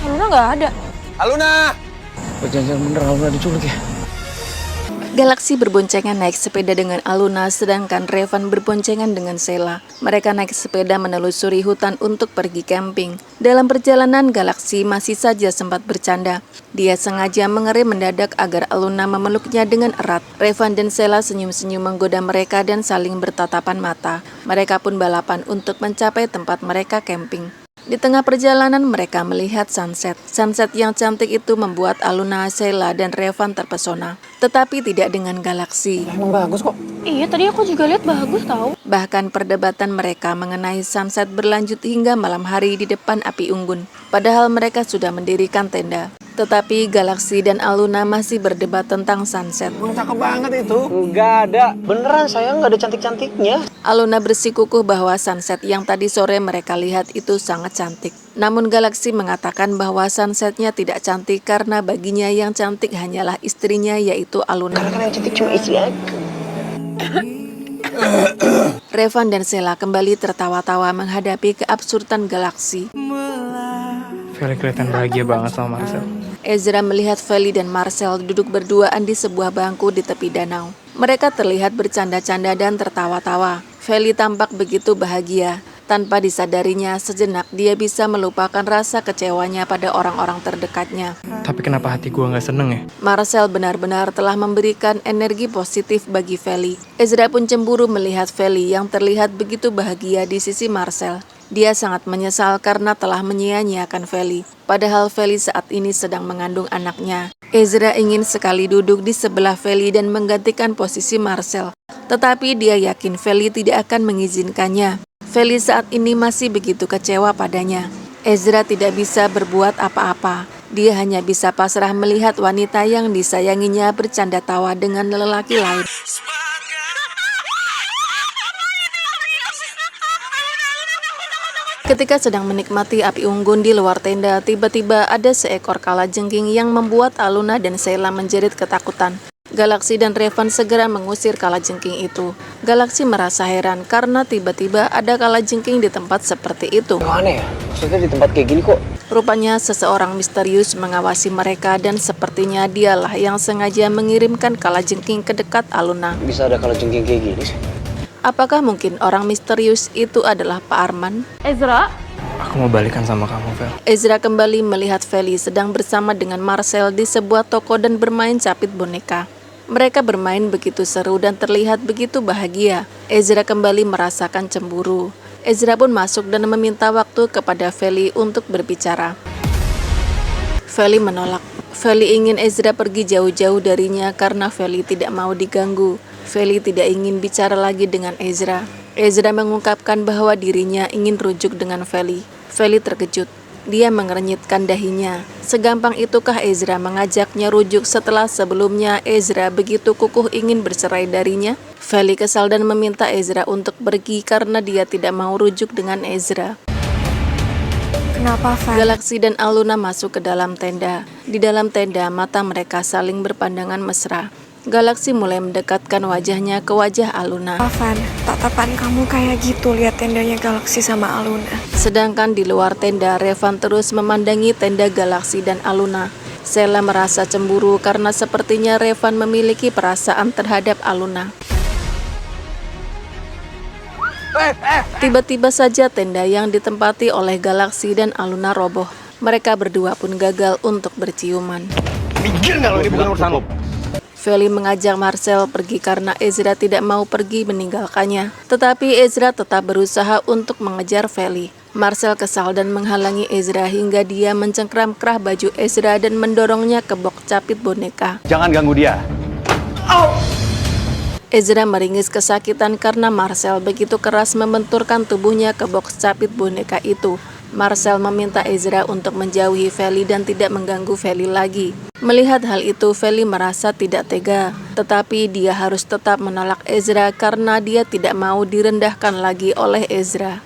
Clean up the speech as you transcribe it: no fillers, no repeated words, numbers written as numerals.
Aluna nggak ada. Aluna! Jangan bener Aluna diculik ya? Galaksi berboncengan naik sepeda dengan Aluna, sedangkan Revan berboncengan dengan Sheila. Mereka naik sepeda menelusuri hutan untuk pergi camping. Dalam perjalanan, Galaksi masih saja sempat bercanda. Dia sengaja mengerem mendadak agar Aluna memeluknya dengan erat. Revan dan Sheila senyum-senyum menggoda mereka dan saling bertatapan mata. Mereka pun balapan untuk mencapai tempat mereka camping. Di tengah perjalanan mereka melihat sunset. Sunset yang cantik itu membuat Aluna, Sheila, dan Revan terpesona. Tetapi tidak dengan Galaksi. Emang bagus kok. Iya, tadi aku juga lihat bagus tahu. Bahkan perdebatan mereka mengenai sunset berlanjut hingga malam hari di depan api unggun. Padahal mereka sudah mendirikan tenda. Tetapi Galaksi dan Aluna masih berdebat tentang sunset. Cakep banget itu. Enggak ada. Beneran sayang, nggak ada cantik-cantiknya. Aluna bersikukuh bahwa sunset yang tadi sore mereka lihat itu sangat cantik. Namun Galaksi mengatakan bahwa sunsetnya tidak cantik karena baginya yang cantik hanyalah istrinya, yaitu Aluna. Karena yang cantik cuma istri aku. Revan dan Sheila kembali tertawa-tawa menghadapi keabsurdan Galaksi. Feli kelihatan bahagia banget sama Marcel. Ezra melihat Feli dan Marcel duduk berduaan di sebuah bangku di tepi danau. Mereka terlihat bercanda-canda dan tertawa-tawa. Feli tampak begitu bahagia. Tanpa disadarinya, sejenak dia bisa melupakan rasa kecewanya pada orang-orang terdekatnya. Tapi kenapa hati gua nggak seneng ya? Marcel benar-benar telah memberikan energi positif bagi Feli. Ezra pun cemburu melihat Feli yang terlihat begitu bahagia di sisi Marcel. Dia sangat menyesal karena telah menyia-nyiakan Feli. Padahal Feli saat ini sedang mengandung anaknya. Ezra ingin sekali duduk di sebelah Feli dan menggantikan posisi Marcel. Tetapi dia yakin Feli tidak akan mengizinkannya. Feli saat ini masih begitu kecewa padanya. Ezra tidak bisa berbuat apa-apa. Dia hanya bisa pasrah melihat wanita yang disayanginya bercanda tawa dengan lelaki lain. Ketika sedang menikmati api unggun di luar tenda, tiba-tiba ada seekor kalajengking yang membuat Aluna dan Sheila menjerit ketakutan. Galaksi dan Revan segera mengusir kalajengking itu. Galaksi merasa heran karena tiba-tiba ada kalajengking di tempat seperti itu. Aneh ya? Maksudnya di tempat kayak gini kok? Rupanya seseorang misterius mengawasi mereka dan sepertinya dialah yang sengaja mengirimkan kalajengking ke dekat Aluna. Bisa ada kalajengking kayak gini sih? Apakah mungkin orang misterius itu adalah Pak Arman? Ezra? Aku mau balikan sama kamu, Vel. Ezra kembali melihat Feli sedang bersama dengan Marcel di sebuah toko dan bermain capit boneka. Mereka bermain begitu seru dan terlihat begitu bahagia. Ezra kembali merasakan cemburu. Ezra pun masuk dan meminta waktu kepada Feli untuk berbicara. Feli menolak. Feli ingin Ezra pergi jauh-jauh darinya karena Feli tidak mau diganggu. Feli tidak ingin bicara lagi dengan Ezra. Ezra mengungkapkan bahwa dirinya ingin rujuk dengan Feli. Feli terkejut. Dia mengernyitkan dahinya. Segampang itukah Ezra mengajaknya rujuk setelah sebelumnya Ezra begitu kukuh ingin bercerai darinya? Feli kesal dan meminta Ezra untuk pergi karena dia tidak mau rujuk dengan Ezra. Kenapa, Van? Galaksi dan Aluna masuk ke dalam tenda. Di dalam tenda, mata mereka saling berpandangan mesra. Galaksi mulai mendekatkan wajahnya ke wajah Aluna. Van, tatapan kamu kayak gitu lihat tendanya Galaksi sama Aluna. Sedangkan di luar tenda, Revan terus memandangi tenda Galaksi dan Aluna. Sheila merasa cemburu karena sepertinya Revan memiliki perasaan terhadap Aluna. Tiba-tiba saja tenda yang ditempati oleh Galaksi dan Aluna roboh. Mereka berdua pun gagal untuk berciuman. Minggir nggak lo, ini bukan urusan lo. Feli mengajak Marcel pergi karena Ezra tidak mau pergi meninggalkannya. Tetapi Ezra tetap berusaha untuk mengejar Feli. Marcel kesal dan menghalangi Ezra hingga dia mencengkram kerah baju Ezra dan mendorongnya ke box capit boneka. Jangan ganggu dia. Ezra meringis kesakitan karena Marcel begitu keras membenturkan tubuhnya ke box capit boneka itu. Marcel meminta Ezra untuk menjauhi Feli dan tidak mengganggu Feli lagi. Melihat hal itu, Feli merasa tidak tega. Tetapi dia harus tetap menolak Ezra karena dia tidak mau direndahkan lagi oleh Ezra.